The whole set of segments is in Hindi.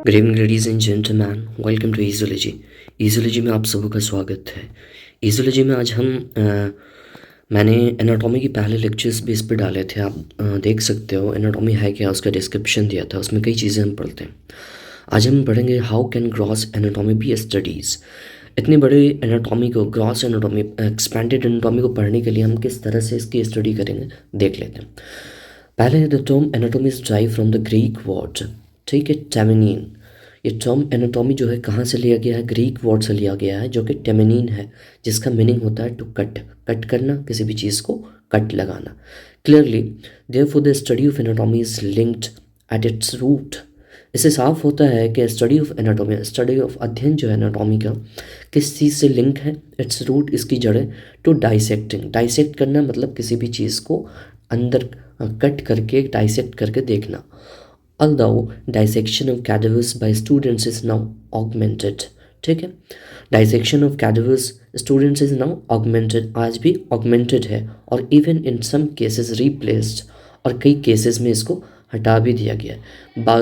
Good evening ladies and gentleman, welcome to Ezology. Ezology में आप सबों का स्वागत है। ईज़ोलॉजी में आज मैंने एनाटॉमी की पहले लेक्चर्स भी इस पे डाले थे। आप देख सकते हो एनाटॉमी है क्या, उसका डिस्क्रिप्शन दिया था, उसमें कई चीज़ें हम पढ़ते हैं। आज हम पढ़ेंगे how can gross anatomy be studies. इतनी बड़ी एनाटॉमी को, ग्रॉस एनाटॉमी, एक्सपेंडेड एनाटॉमी को पढ़ने के लिए हम किस तरह से इसकी स्टडी करेंगे देख लेते हैं। पहले the term anatomy is drive from the Greek word, ठीक है, टेमिनीन। ये टर्म एनाटॉमी जो है कहाँ से लिया गया है? ग्रीक वर्ड से लिया गया है जो कि टेमिनीन है, जिसका मीनिंग होता है टू कट, कट करना, किसी भी चीज़ को कट लगाना। Clearly therefore the study of anatomy is linked at its root. इससे साफ होता है कि study of anatomy, study of अध्ययन जो है एनाटॉमी का, किस चीज़ से लिंक है? इट्स रूट, इसकी जड़ें, टू डाइसेक्टिंग। डाइसेक्ट करना मतलब किसी भी चीज़ को अंदर कट करके, डाइसेक्ट करके देखना। Although dissection of cadavers by students is now augmented, ठीक है, dissection of cadavers students is now augmented, आज भी augmented है, और even in some cases replaced, और कई केसेस में इसको हटा भी दिया गया है by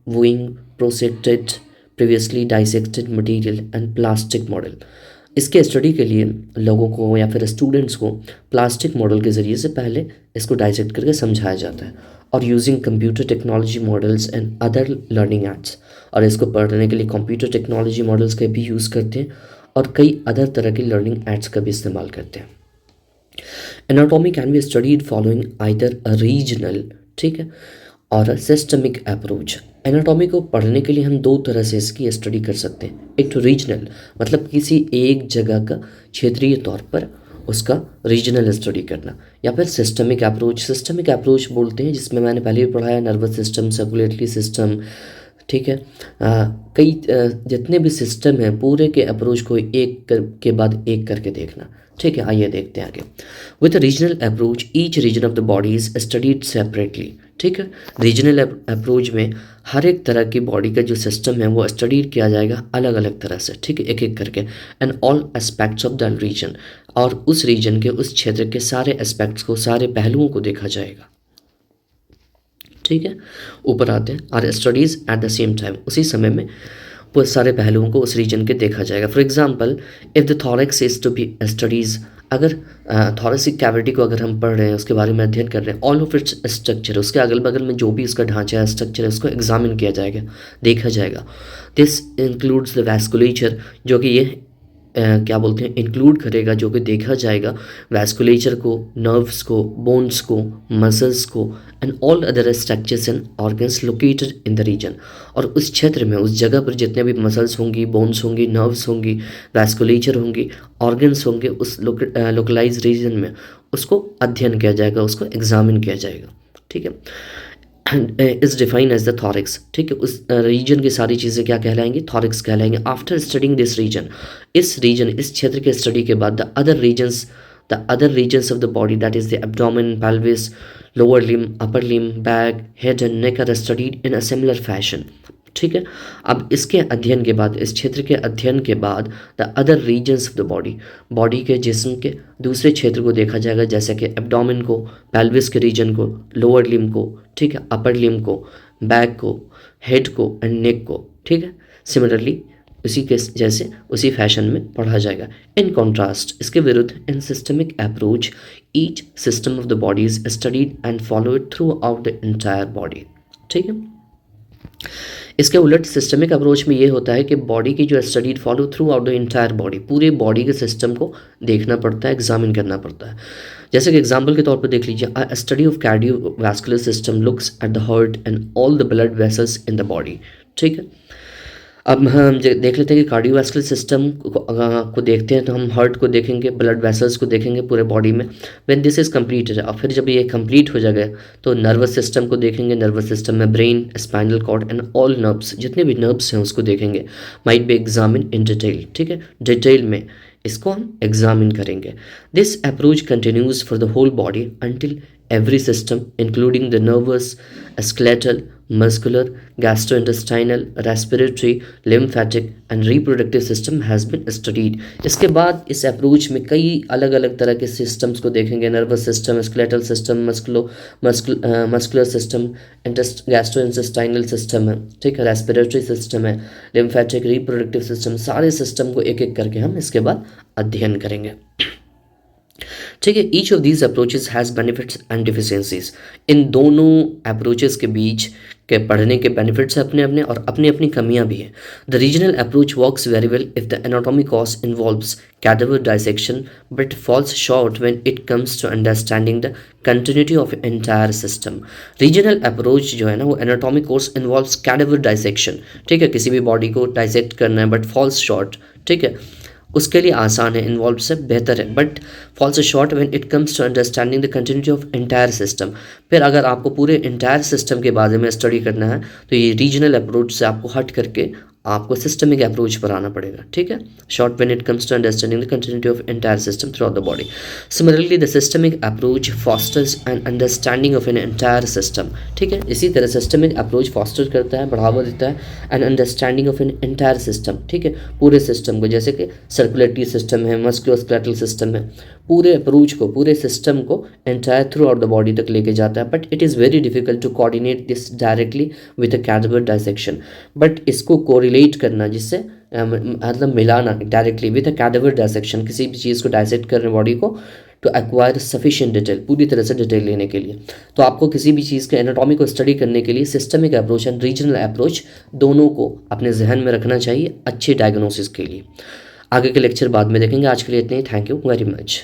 viewing prosected previously dissected material and plastic model। इसके स्टडी के लिए लोगों को या फिर स्टूडेंट्स को प्लास्टिक मॉडल के ज़रिए से पहले इसको डाइसेक्ट करके समझाया जाता है, और using computer technology models and other learning aids, और इसको पढ़ने के लिए कंप्यूटर टेक्नोलॉजी मॉडल्स का भी यूज़ करते हैं और कई अदर तरह की लर्निंग एड्स का भी इस्तेमाल करते हैं। Anatomy can be studied following either a regional, ठीक है, और सिस्टमिक अप्रोच। एनाटॉमी को पढ़ने के लिए हम दो तरह से इसकी स्टडी कर सकते हैं। एक तो रीजनल, मतलब किसी एक जगह का क्षेत्रीय तौर पर उसका रीजनल स्टडी करना, या फिर सिस्टमिक अप्रोच। सिस्टमिक अप्रोच बोलते हैं जिसमें मैंने पहले भी पढ़ाया, नर्वस सिस्टम, सर्कुलेटरी सिस्टम, ठीक है, कई जितने भी सिस्टम हैं पूरे के अप्रोच को के बाद एक करके देखना। ठीक है, आइए देखते हैं आगे। With regional approach each reason of the body is studied separately, ठीक है। रीजनल अप्रोच में हर एक तरह की बॉडी का जो सिस्टम है वो स्टडी किया जाएगा अलग अलग तरह से, ठीक है, एक एक करके, and all aspects of the region, और उस रीजन के, उस क्षेत्र के सारे एस्पेक्ट्स को, सारे पहलुओं को देखा जाएगा, ठीक है। ऊपर आते हैं, are studies at the same time, उसी समय में वो सारे पहलुओं को उस रीजन के देखा जाएगा। For example if the thorax is to be studies, अगर थॉरेसिक कैविटी को अगर हम पढ़ रहे हैं, उसके बारे में अध्ययन कर रहे हैं, ऑल ऑफ इट्स स्ट्रक्चर, उसके अगल बगल में जो भी उसका ढांचा है, स्ट्रक्चर है, उसको एग्जामिन किया जाएगा, देखा जाएगा। दिस इंक्लूड्स द वैस्कुलेचर, जो कि ये क्या बोलते हैं, इंक्लूड करेगा, जो कि देखा जाएगा वैस्कुलेचर को, नर्व्स को, बोन्स को, मसल्स को, and all other structures and organs located in the region, और उस क्षेत्र में, उस जगह पर जितने भी मसल्स होंगी, बोन्स होंगी, नर्व्स होंगी, वैस्कुलेचर होंगी, ऑर्गन्स होंगे, उस लोकलाइज रीजन में उसको अध्ययन किया जाएगा, उसको एग्जामिन किया जाएगा, ठीक है। Is define as the thorax, ठीक है, उस रीजन की सारी चीज़ें क्या कहलाएंगी? थॉरिक्स कहलाएंगे। आफ्टर स्टडिंग दिस रीजन, इस रीजन, इस क्षेत्र के स्टडी के बाद the other regions of the body, that is the abdomen, pelvis, lower limb, upper limb, back, head and neck are studied in a similar fashion, ठीक है। अब इसके अध्ययन के बाद, इस क्षेत्र के अध्ययन के बाद, the other regions of the body, body के जिस्म के दूसरे क्षेत्र को देखा जाएगा, जैसे कि एब्डोमेन को, पेल्विस के रीजन को, लोअर लिम को, ठीक है, अपर लिम को, बैक को, हेड को एंड नेक को, ठीक है। सिमिलरली उसी के जैसे, उसी फैशन में पढ़ा जाएगा। इन कॉन्ट्रास्ट, इसके विरुद्ध, in systemic approach each system of the body is studied and followed throughout the entire body, ठीक है। इसके उलट सिस्टमिक अप्रोच में ये होता है कि बॉडी की जो study follow through out the entire body, पूरे बॉडी के सिस्टम को देखना पड़ता है, एग्जामिन करना पड़ता है। जैसे कि एग्जाम्पल के तौर पर देख लीजिए, अ study of cardiovascular system looks at the heart and all the blood vessels in the body, ठीक है। अब हम देख लेते हैं कि कार्डियोवैस्कुलर सिस्टम को देखते हैं तो हम हार्ट को देखेंगे, ब्लड वेसल्स को देखेंगे पूरे बॉडी में। व्हेन दिस इज़ कम्प्लीटेड, और फिर जब ये कंप्लीट हो जाएगा तो नर्वस सिस्टम को देखेंगे, नर्वस सिस्टम में brain, spinal cord and all nerves, जितने भी नर्व्स हैं उसको देखेंगे। Might be examine in detail, ठीक है, डिटेल में इसको हम एग्जामिन करेंगे। This approach continues for the whole body until every system, including the nervous, skeletal, muscular, gastrointestinal, respiratory, lymphatic and reproductive system has been studied. इसके बाद इस अप्रोच में कई अलग अलग तरह के सिस्टम्स को देखेंगे, nervous system, skeletal system, muscular system, gastrointestinal system है, ठीक है, रेस्पिरेटरी सिस्टम है, लिम्फेटिक, रिप्रोडक्टिव सिस्टम, सारे सिस्टम को एक एक करके हम इसके बाद अध्ययन करेंगे। ठीक है, each of these approaches has benefits and deficiencies. इन दोनों अप्रोचेस के बीच के पढ़ने के बेनिफिट्स अपने अपने और अपनी अपनी कमियां भी हैं। The regional approach works very well if the anatomy course involves cadaver dissection but falls short when it comes to understanding the continuity of entire system. Regional approach जो है ना वो anatomic course involves cadaver dissection, ठीक है, किसी भी बॉडी को डाइसेक्ट करना है, बट फॉल्स शॉर्ट, ठीक है, उसके लिए आसान है, इन्वॉल्व से बेहतर है, but falls short when it comes to understanding the continuity of entire system. फिर अगर आपको पूरे एंटायर सिस्टम के बारे में स्टडी करना है तो ये रीजनल अप्रोच से आपको हट करके आपको सिस्टमिक अप्रोच पर आना पड़ेगा, ठीक है। Short when it comes to understanding the continuity of entire system throughout the body. Similarly the systemic approach fosters an understanding of an entire system, ठीक है। इसी तरह सिस्टमिक अप्रोच फॉस्टर करता है, बढ़ावा देता है an understanding of an entire system, ठीक है, पूरे सिस्टम को, जैसे कि सर्कुलेटरी सिस्टम है, मस्कुलोस्केलेटल सिस्टम है, पूरे अप्रोच को, पूरे सिस्टम को entire throughout the body तक लेके जाता है। But it is very difficult to coordinate this directly with a cadaver dissection. But इसको कोरिलेट करना, जिससे मतलब मिलाना directly with a cadaver dissection, किसी भी चीज़ को डाइसेक्ट करने बॉडी को टू एक्वायर सफिशिएंट डिटेल, पूरी तरह से डिटेल लेने के लिए। तो आपको किसी भी चीज़ के एनाटॉमी को स्टडी करने के लिए systemic approach and regional approach दोनों को अपने जहन में रखना चाहिए अच्छी डायग्नोसिस के लिए। आगे के लेक्चर बाद में देखेंगे, आज के लिए इतने ही। Thank you very much.